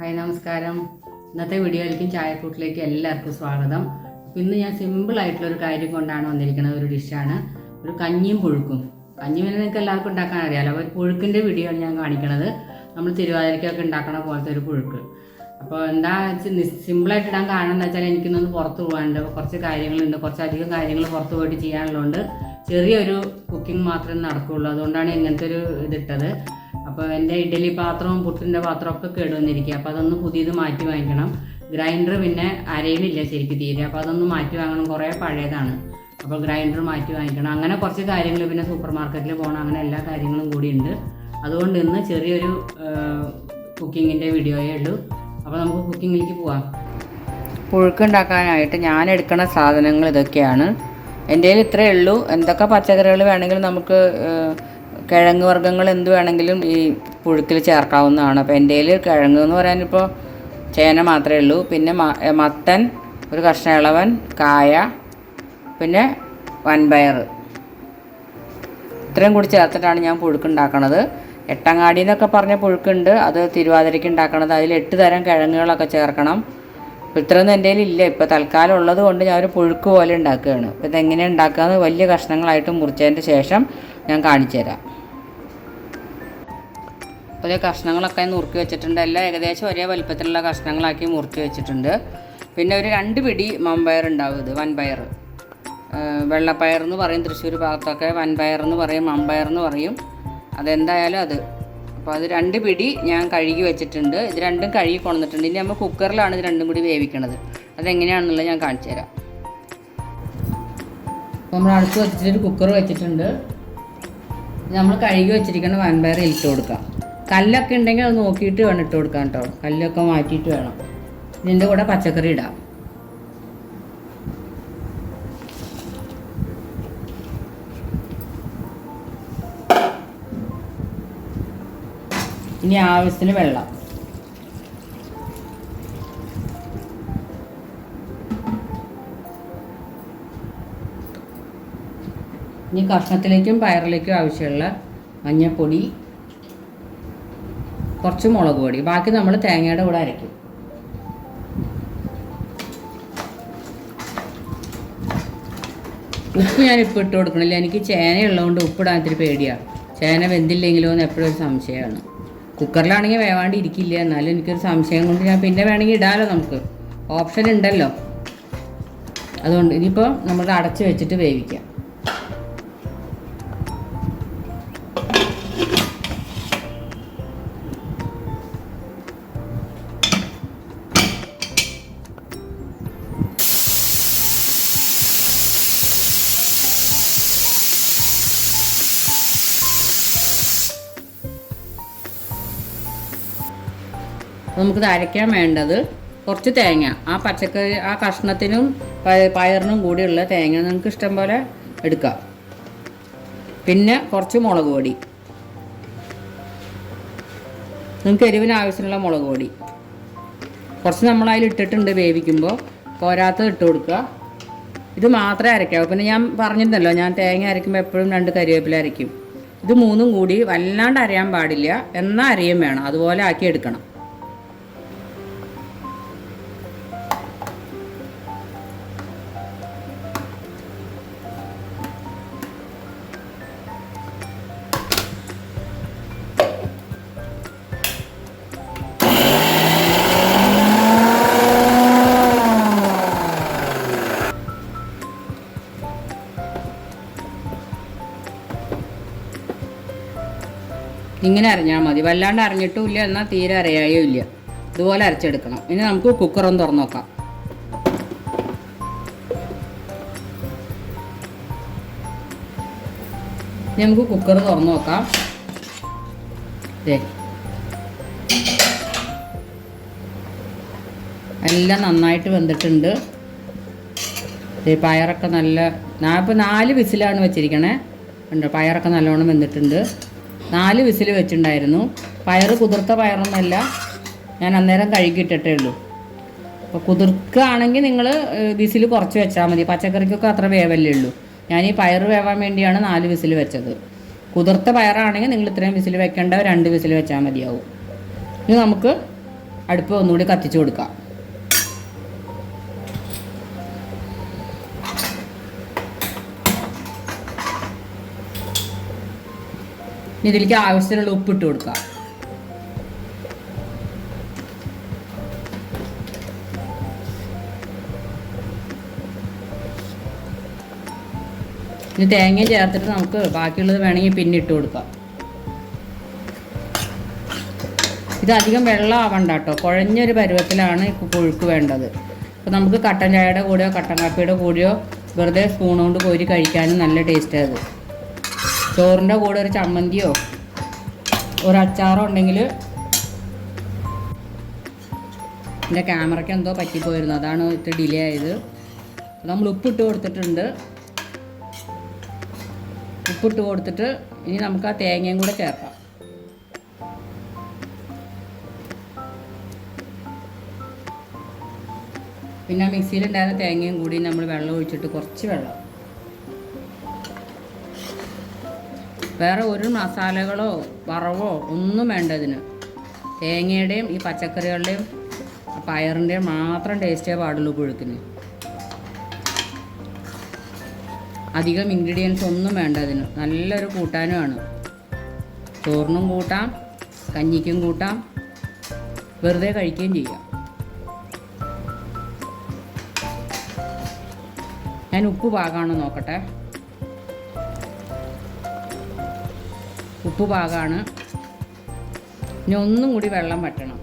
Hi നമസ്കാരം. ഇന്നത്തെ വീഡിയോയിലേക്കും ചായക്കൂട്ടിലേക്ക് എല്ലാവർക്കും സ്വാഗതം. ഇന്ന് ഞാൻ സിമ്പിളായിട്ടുള്ളൊരു കാര്യം കൊണ്ടാണ് വന്നിരിക്കുന്നത്. ഒരു ഡിഷാണ് ഒരു കഞ്ഞിയും പുഴുക്കും. കഞ്ഞി പിന്നെ നിങ്ങൾക്ക് എല്ലാവർക്കും ഉണ്ടാക്കാൻ അറിയാമല്ലോ. ഒരു പുഴുക്കിൻ്റെ വീഡിയോ ആണ് ഞാൻ കാണിക്കണത്. നമ്മൾ തിരുവാതിരയ്ക്കൊക്കെ ഉണ്ടാക്കണ പോലത്തെ ഒരു പുഴുക്ക്. അപ്പോൾ എന്താ സിമ്പിളായിട്ട് ഇടാൻ കാരണം എന്താ വെച്ചാൽ എനിക്കിന്നൊന്ന് പുറത്ത് പോകാനുണ്ട്. കുറച്ച് കാര്യങ്ങളുണ്ട്, കുറച്ചധികം കാര്യങ്ങൾ പുറത്ത് പോയിട്ട് ചെയ്യാനുള്ളതുകൊണ്ട് ചെറിയൊരു കുക്കിംഗ് മാത്രമേ നടക്കുകയുള്ളൂ. അതുകൊണ്ടാണ് ഇങ്ങനത്തെ ഒരു ഇതിട്ടത്. അപ്പോൾ എൻ്റെ ഇഡ്ഡലി പാത്രവും പുട്ടിൻ്റെ പാത്രമൊക്കെ കേടുവന്നിരിക്കുക. അപ്പോൾ അതൊന്ന് പുതിയത് മാറ്റി വാങ്ങിക്കണം. ഗ്രൈൻഡർ പിന്നെ അരയിലില്ല ശരിക്കും തീരെ. അപ്പോൾ അതൊന്ന് മാറ്റി വാങ്ങണം, കുറേ പഴയതാണ്. അപ്പോൾ ഗ്രൈൻഡർ മാറ്റി വാങ്ങിക്കണം. അങ്ങനെ കുറച്ച് കാര്യങ്ങൾ, പിന്നെ സൂപ്പർ മാർക്കറ്റിൽ പോകണം, അങ്ങനെ എല്ലാ കാര്യങ്ങളും കൂടി ഉണ്ട്. അതുകൊണ്ട് ഇന്ന് ചെറിയൊരു കുക്കിങ്ങിൻ്റെ വീഡിയോയേ ഉള്ളൂ. അപ്പോൾ നമുക്ക് കുക്കിങ്ങിലേക്ക് പോവാം. പുഴുക്കുണ്ടാക്കാനായിട്ട് ഞാൻ എടുക്കുന്ന സാധനങ്ങൾ ഇതൊക്കെയാണ്. എൻ്റെ കയ്യിൽ ഇത്രയേ ഉള്ളൂ. എന്തൊക്കെ പച്ചക്കറികൾ വേണമെങ്കിലും നമുക്ക് കിഴങ്ങ് വർഗ്ഗങ്ങൾ എന്ത് വേണമെങ്കിലും ഈ പുഴുക്കിൽ ചേർക്കാവുന്നതാണ്. അപ്പോൾ എൻ്റെ കയ്യിൽ കിഴങ്ങ് എന്ന് പറയാനിപ്പോൾ ചേന മാത്രമേ ഉള്ളൂ. പിന്നെ മത്തൻ, ഒരു കഷ്ണ ഇളവൻ, കായ, പിന്നെ വൻപയർ, ഇത്രയും കൂടി ചേർത്തിട്ടാണ് ഞാൻ പുഴുക്കുണ്ടാക്കണത്. എട്ടങ്ങാടി എന്നൊക്കെ പറഞ്ഞ പുഴുക്കുണ്ട്, അത് തിരുവാതിരയ്ക്ക് ഉണ്ടാക്കണത്. അതിൽ 8 തരം കിഴങ്ങുകളൊക്കെ ചേർക്കണം. അപ്പോൾ ഇത്രയൊന്നും എൻ്റെ കയ്യിലില്ല. ഇപ്പോൾ തൽക്കാലം ഉള്ളത് കൊണ്ട് ഞാൻ ഒരു പുഴുക്ക് പോലെ ഉണ്ടാക്കുകയാണ്. അപ്പോൾ ഇതെങ്ങനെയാണ് ഉണ്ടാക്കുകയെന്ന് വലിയ കഷ്ണങ്ങളായിട്ട് മുറിച്ചതിൻ്റെ ശേഷം ഞാൻ കാണിച്ചു തരാം. അപ്പോൾ ഈ കഷ്ണങ്ങളൊക്കെ നുറുക്കി വെച്ചിട്ടുണ്ട്. എല്ലാം ഏകദേശം ഒരേ വലുപ്പത്തിലുള്ള കഷ്ണങ്ങളാക്കി മുറിച്ച് വെച്ചിട്ടുണ്ട്. പിന്നെ ഒരു 2 പിടി മമ്പയർ ഉണ്ടാവും. ഇത് വൻപയർ, വെള്ളപ്പയർ എന്ന് പറയും തൃശ്ശൂർ ഭാഗത്തൊക്കെ, വൻപയർ എന്ന് പറയും, മമ്പയർ എന്ന് പറയും. അതെന്തായാലും അത്. അപ്പോൾ അത് 2 പിടി ഞാൻ കഴുകി വെച്ചിട്ടുണ്ട്. ഇത് രണ്ടും കഴുകി കൊണ്ടുവന്നിട്ടുണ്ട്. ഇനി നമ്മൾ കുക്കറിലാണ് ഇത് രണ്ടും കൂടി വേവിക്കണത്. അതെങ്ങനെയാണെന്നുള്ളത് ഞാൻ കാണിച്ചു തരാം. നമ്മൾ അടുത്ത് വെച്ചിട്ടൊരു കുക്കർ വെച്ചിട്ടുണ്ട്. നമ്മൾ കഴുകി വെച്ചിരിക്കുന്ന വൻപയർ ഇട്ട് കൊടുക്കാം. കല്ലൊക്കെ ഉണ്ടെങ്കിൽ അത് നോക്കിയിട്ട് വേണം ഇട്ട് കൊടുക്കാം കേട്ടോ. കല്ലൊക്കെ മാറ്റിയിട്ട് വേണം. ഇതിൻ്റെ കൂടെ പച്ചക്കറി ഇടാം. ഇനി ആവശ്യത്തിന് വെള്ളം. ഇനി കഷ്ണത്തിലേക്കും പയറിലേക്കും ആവശ്യമുള്ള മഞ്ഞൾപ്പൊടി, കുറച്ച് മുളക് പൊടി, ബാക്കി നമ്മൾ തേങ്ങയുടെ കൂടെ അരയ്ക്കും. ഉപ്പ് ഞാനിപ്പോൾ ഇട്ട് കൊടുക്കണില്ല. എനിക്ക് ചേന ഉള്ളതുകൊണ്ട് ഉപ്പിടാൻ ഇത്തിരി പേടിയാണ്. ചേന വെന്തില്ലെങ്കിലോ എന്ന് എപ്പോഴും ഒരു സംശയമാണ്. കുക്കറിലാണെങ്കിൽ വേവാണ്ട് ഇരിക്കില്ല. എന്നാലും എനിക്കൊരു സംശയം കൊണ്ട് ഞാൻ പിന്നെ വേണമെങ്കിൽ ഇടാമല്ലോ, നമുക്ക് ഓപ്ഷൻ ഉണ്ടല്ലോ. അതുകൊണ്ട് ഇനിയിപ്പോൾ നമ്മൾ അടച്ച് വെച്ചിട്ട് വേവിക്കാം. നമുക്കിത് അരയ്ക്കാൻ വേണ്ടത് കുറച്ച് തേങ്ങ, ആ പച്ചക്കറി ആ കഷ്ണത്തിനും പയറിനും കൂടിയുള്ള തേങ്ങ നിങ്ങൾക്ക് ഇഷ്ടം പോലെ എടുക്കാം. പിന്നെ കുറച്ച് മുളക് പൊടി, നിങ്ങൾക്ക് എരിവിന് ആവശ്യമുള്ള മുളക് പൊടി കുറച്ച് നമ്മൾ അതിൽ ഇട്ടിട്ടുണ്ട്. വേവിക്കുമ്പോൾ പോരാത്തത് ഇട്ട് കൊടുക്കുക. ഇത് മാത്രമേ അരയ്ക്കാവൂ. പിന്നെ ഞാൻ പറഞ്ഞിരുന്നല്ലോ, ഞാൻ തേങ്ങ അരയ്ക്കുമ്പോൾ എപ്പോഴും 2 കരിവേപ്പില അരയ്ക്കും. ഇത് 3ഉം കൂടി വല്ലാണ്ട് അരയാൻ പാടില്ല, എന്നാൽ അരയും വേണം. അതുപോലെ ആക്കി എടുക്കണം. ഇങ്ങനെ അരഞ്ഞാൽ മതി. വല്ലാണ്ട് അരഞ്ഞിട്ടും ഇല്ല, എന്നാൽ തീരെ അരയായോ ഇല്ല. ഇതുപോലെ അരച്ചെടുക്കണം. ഇനി നമുക്ക് കുക്കറൊന്ന് തുറന്ന് നോക്കാം. ഇനി നമുക്ക് കുക്കർ തുറന്ന് നോക്കാം. എല്ലാം നന്നായിട്ട് വെന്തിട്ടുണ്ട്. പയറൊക്കെ ഞാൻ ഇപ്പോൾ 4 വിസിലാണ് വെച്ചിരിക്കണേ. ഉണ്ട്, പയറൊക്കെ നല്ലോണം വെന്തിട്ടുണ്ട്. 4 വിസിൽ വെച്ചിട്ടുണ്ടായിരുന്നു. പയർ കുതിർത്ത പയറൊന്നുമല്ല, ഞാൻ അന്നേരം കഴുകിയിട്ടിട്ടേ ഉള്ളൂ. അപ്പോൾ കുതിർക്കുകയാണെങ്കിൽ നിങ്ങൾ വിസിൽ കുറച്ച് വെച്ചാൽ മതി. പച്ചക്കറിക്കൊക്കെ അത്ര വേവല്ലേ ഉള്ളൂ. ഞാൻ ഈ പയർ വേവാൻ വേണ്ടിയാണ് 4 വിസിൽ വെച്ചത്. കുതിർത്ത പയറാണെങ്കിൽ നിങ്ങൾ ഇത്രയും വിസിൽ വെക്കേണ്ട 2 വിസിൽ വെച്ചാൽ മതിയാവും. ഇനി നമുക്ക് അടുപ്പ് ഒന്നുകൂടി കത്തിച്ചു കൊടുക്കാം. ഇതിലേക്ക് ആവശ്യത്തിനുള്ള ഉപ്പിട്ട് കൊടുക്കാം. ഇനി തേങ്ങ ചേർത്തിട്ട് നമുക്ക് ബാക്കിയുള്ളത് വേണമെങ്കിൽ പിന്നെ ഇട്ട് കൊടുക്കാം. ഇത് അധികം വെള്ളം ആവണ്ട കേട്ടോ, കുഴഞ്ഞൊരു പരുവത്തിലാണ് പുഴുക്ക് വേണ്ടത്. അപ്പോൾ നമുക്ക് കട്ടൻ ചായയുടെ കൂടെയോ കട്ടൻ കാപ്പിയുടെ കൂടെയോ വെറുതെ സ്പൂൺ കൊണ്ട് കോരി കഴിക്കാനും നല്ല ടേസ്റ്റ് അത്. ചോറിൻ്റെ കൂടെ ഒരു ചമ്മന്തിയോ ഒരു അച്ചാറോ ഉണ്ടെങ്കിൽ. എൻ്റെ ക്യാമറയ്ക്ക് എന്തോ പറ്റിപ്പോയിരുന്നു, അതാണ് ഇത്തിരി ഡിലേ ആയത്. നമ്മൾ ഉപ്പിട്ട് കൊടുത്തിട്ടുണ്ട്. ഉപ്പിട്ട് കൊടുത്തിട്ട് ഇനി നമുക്ക് ആ തേങ്ങയും കൂടെ ചേർക്കാം. പിന്നെ മിക്സിയിലുണ്ടായിരുന്ന തേങ്ങയും കൂടി നമ്മൾ വെള്ളം ഒഴിച്ചിട്ട് കുറച്ച് വെള്ളം, വേറെ ഒരു മസാലകളോ വറവോ ഒന്നും വേണ്ട ഇതിന്. തേങ്ങയുടെയും ഈ പച്ചക്കറികളുടെയും പയറിൻ്റെയും മാത്രം ടേസ്റ്റേ പാടുള്ളൂ പുഴുക്കിന്. അധികം ഇൻഗ്രീഡിയൻസ് ഒന്നും വേണ്ട അതിന്. നല്ലൊരു കൂട്ടാനുമാണ്. ചോറിനും കൂട്ടാം, കഞ്ഞിക്കും കൂട്ടാം, വെറുതെ കഴിക്കുകയും ചെയ്യാം. ഞാൻ ഉപ്പ് പാകമാണോ നോക്കട്ടെ. ഉപ്പ് പാകമാണ്. ഇനി ഒന്നും കൂടി വെള്ളം വറ്റണം.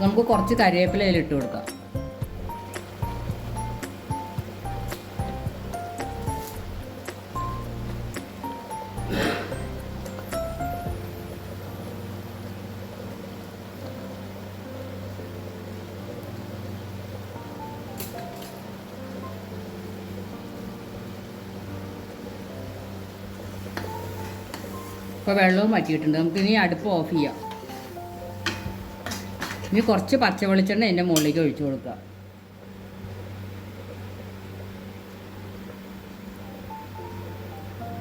നമുക്ക് കുറച്ച് കറിവേപ്പില അതിലിട്ട് കൊടുക്കാം. ഇപ്പോൾ വെള്ളവും വറ്റിയിട്ടുണ്ട്. നമുക്കിനി അടുപ്പ് ഓഫ് ചെയ്യാം. ഇനി കുറച്ച് പച്ച വെളിച്ചെണ്ണ അതിൻ്റെ മുകളിലേക്ക് ഒഴിച്ചു കൊടുക്കുക.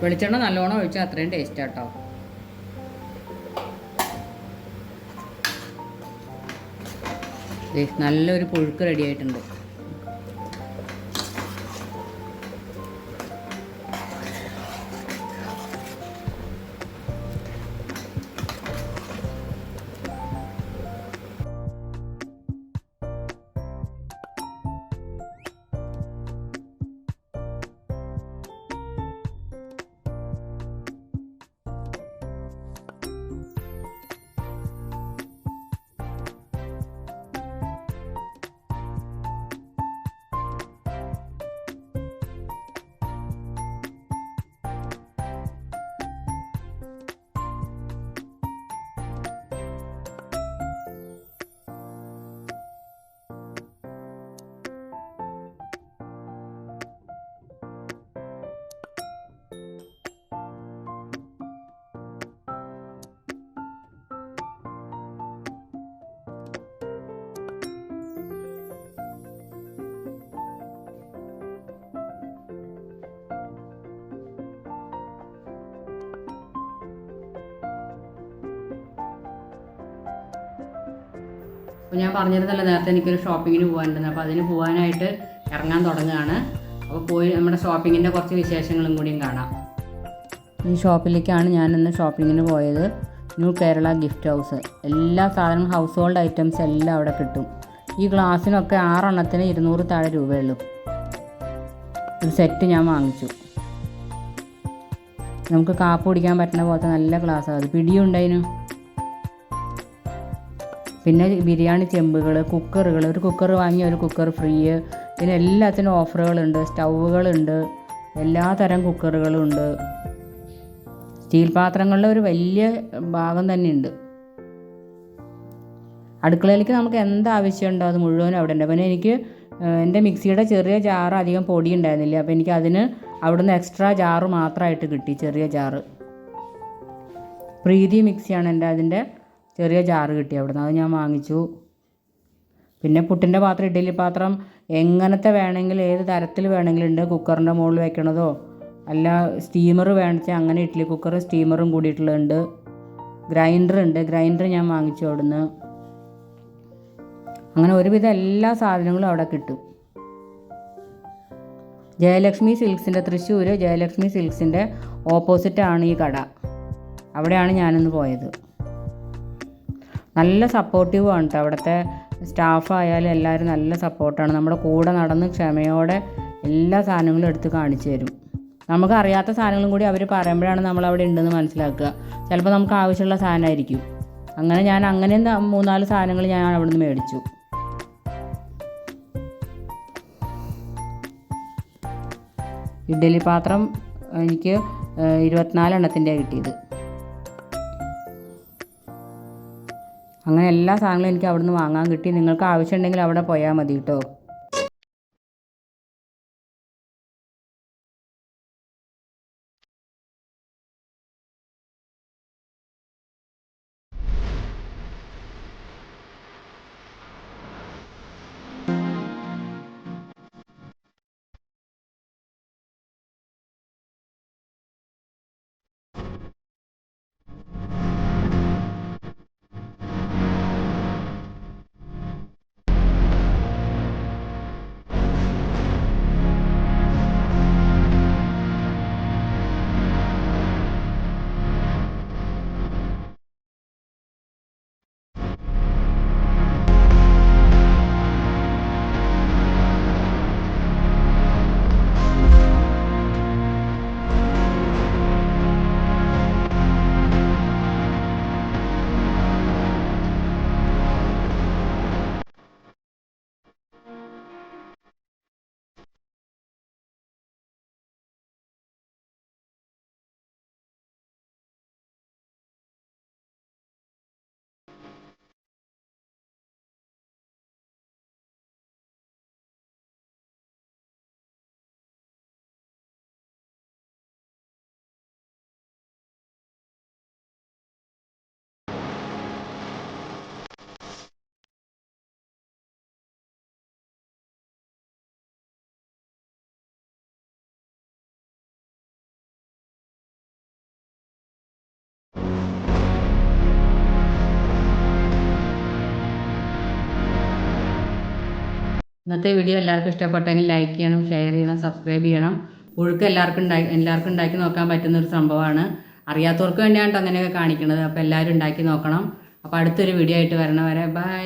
വെളിച്ചെണ്ണ നല്ലോണം ഒഴിച്ചാൽ അത്രയും ടേസ്റ്റ് ആട്ടോ. നല്ലൊരു പുഴുക്ക് റെഡി ആയിട്ടുണ്ട്. അപ്പോൾ ഞാൻ പറഞ്ഞിരുന്നല്ലോ നേരത്തെ എനിക്കൊരു ഷോപ്പിങ്ങിന് പോകാനുണ്ടെന്ന്. അപ്പോൾ അതിന് പോകാനായിട്ട് ഇറങ്ങാൻ തുടങ്ങുകയാണ്. അപ്പോൾ പോയി നമ്മുടെ ഷോപ്പിങ്ങിൻ്റെ കുറച്ച് വിശേഷങ്ങളും കൂടിയും കാണാം. ഈ ഷോപ്പിലേക്കാണ് ഞാനിന്ന് ഷോപ്പിങ്ങിന് പോയത്. New Kerala gift house. എല്ലാ സാധനങ്ങളും ഹൗസ് ഹോൾഡ് ഐറ്റംസ് എല്ലാം അവിടെ കിട്ടും. ഈ ഗ്ലാസ്സിനൊക്കെ 6 എണ്ണത്തിന് 200 താഴെ രൂപയുള്ളൂ. ഒരു സെറ്റ് ഞാൻ വാങ്ങിച്ചു. നമുക്ക് കാപ്പ് കുടിക്കാൻ പറ്റുന്ന പോലത്തെ നല്ല ഗ്ലാസ്സാണ്. അത് പിടിയുണ്ടായിരുന്നു. പിന്നെ ബിരിയാണി ചെമ്പുകൾ, കുക്കറുകൾ, ഒരു കുക്കർ വാങ്ങി ഒരു കുക്കർ ഫ്രീ. പിന്നെ എല്ലാത്തിനും ഓഫറുകളുണ്ട്. സ്റ്റൗവുകളുണ്ട്, എല്ലാ തരം കുക്കറുകളും ഉണ്ട്. സ്റ്റീൽ പാത്രങ്ങളുടെ ഒരു വലിയ ഭാഗം തന്നെ ഉണ്ട്. അടുക്കളയിലേക്ക് നമുക്ക് എന്താവശ്യമുണ്ടോ അത് മുഴുവനും അവിടെ ഉണ്ട്. പിന്നെ എനിക്ക് എൻ്റെ മിക്സിയുടെ ചെറിയ ജാറ് അധികം പൊടി ഉണ്ടായിരുന്നില്ല. അപ്പോൾ എനിക്ക് അതിന് അവിടുന്ന് എക്സ്ട്രാ ജാറ് മാത്രമായിട്ട് കിട്ടി, ചെറിയ ജാറ്. പ്രീതി മിക്സിയാണ് എൻ്റെ അതിൻ്റെ ചെറിയ ജാറ് കിട്ടി അവിടുന്ന്. അത് ഞാൻ വാങ്ങിച്ചു. പിന്നെ പുട്ടിൻ്റെ പാത്രം, ഇഡ്ഡലി പാത്രം എങ്ങനത്തെ വേണമെങ്കിലും ഏത് തരത്തിൽ വേണമെങ്കിലും ഉണ്ട്. കുക്കറിൻ്റെ മുകളിൽ വെക്കണതോ അല്ല സ്റ്റീമർ വേണിച്ചാൽ അങ്ങനെ ഇഡ്ഡലി കുക്കറും സ്റ്റീമറും കൂടിയിട്ടുള്ളതുണ്ട്. ഗ്രൈൻഡർ ഉണ്ട്. ഗ്രൈൻഡർ ഞാൻ വാങ്ങിച്ചു അവിടുന്ന്. അങ്ങനെ ഒരുവിധം എല്ലാ സാധനങ്ങളും അവിടെ കിട്ടും. ജയലക്ഷ്മി സിൽക്സിൻ്റെ തൃശ്ശൂർ ജയലക്ഷ്മി സിൽക്സിൻ്റെ ഓപ്പോസിറ്റാണ് ഈ കട. അവിടെയാണ് ഞാനിന്ന് പോയത്. നല്ല സപ്പോർട്ടീവാണ് കേട്ടോ അവിടുത്തെ സ്റ്റാഫായാലും എല്ലാവരും നല്ല സപ്പോർട്ടാണ്. നമ്മുടെ കൂടെ നടന്ന് ക്ഷമയോടെ എല്ലാ സാധനങ്ങളും എടുത്ത് കാണിച്ചു തരും. നമുക്ക് അറിയാത്ത സാധനങ്ങളും കൂടി അവർ പറയുമ്പോഴാണ് നമ്മൾ അവിടെ ഉണ്ടെന്ന് മനസ്സിലാക്കുക. ചിലപ്പോൾ നമുക്ക് ആവശ്യമുള്ള സാധനമായിരിക്കും. അങ്ങനെ ഞാൻ 3-4 സാധനങ്ങൾ ഞാൻ അവിടെ നിന്ന് മേടിച്ചു. ഇഡ്ഡലി പാത്രം എനിക്ക് 24 എണ്ണത്തിൻ്റെ കിട്ടിയത്. അങ്ങനെ എല്ലാ സാധനങ്ങളും എനിക്ക് അവിടെ നിന്ന് വാങ്ങാൻ കിട്ടി. നിങ്ങൾക്ക് ആവശ്യമുണ്ടെങ്കിൽ അവിടെ പോയാൽ മതി കേട്ടോ. ഇന്നത്തെ വീഡിയോ എല്ലാവർക്കും ഇഷ്ടപ്പെട്ടെങ്കിൽ ലൈക്ക് ചെയ്യണം, ഷെയർ ചെയ്യണം, സബ്സ്ക്രൈബ് ചെയ്യണം. പുഴുക്ക് എല്ലാവർക്കും ഉണ്ടാക്കി നോക്കാൻ പറ്റുന്നൊരു സംഭവമാണ്. അറിയാത്തവർക്ക് വേണ്ടിയാണ് അങ്ങനെയൊക്കെ കാണിക്കുന്നത്. അപ്പോൾ എല്ലാവരും ഉണ്ടാക്കി നോക്കണം. അപ്പോൾ അടുത്തൊരു വീഡിയോ ആയിട്ട് വരണ വരെ ബൈ.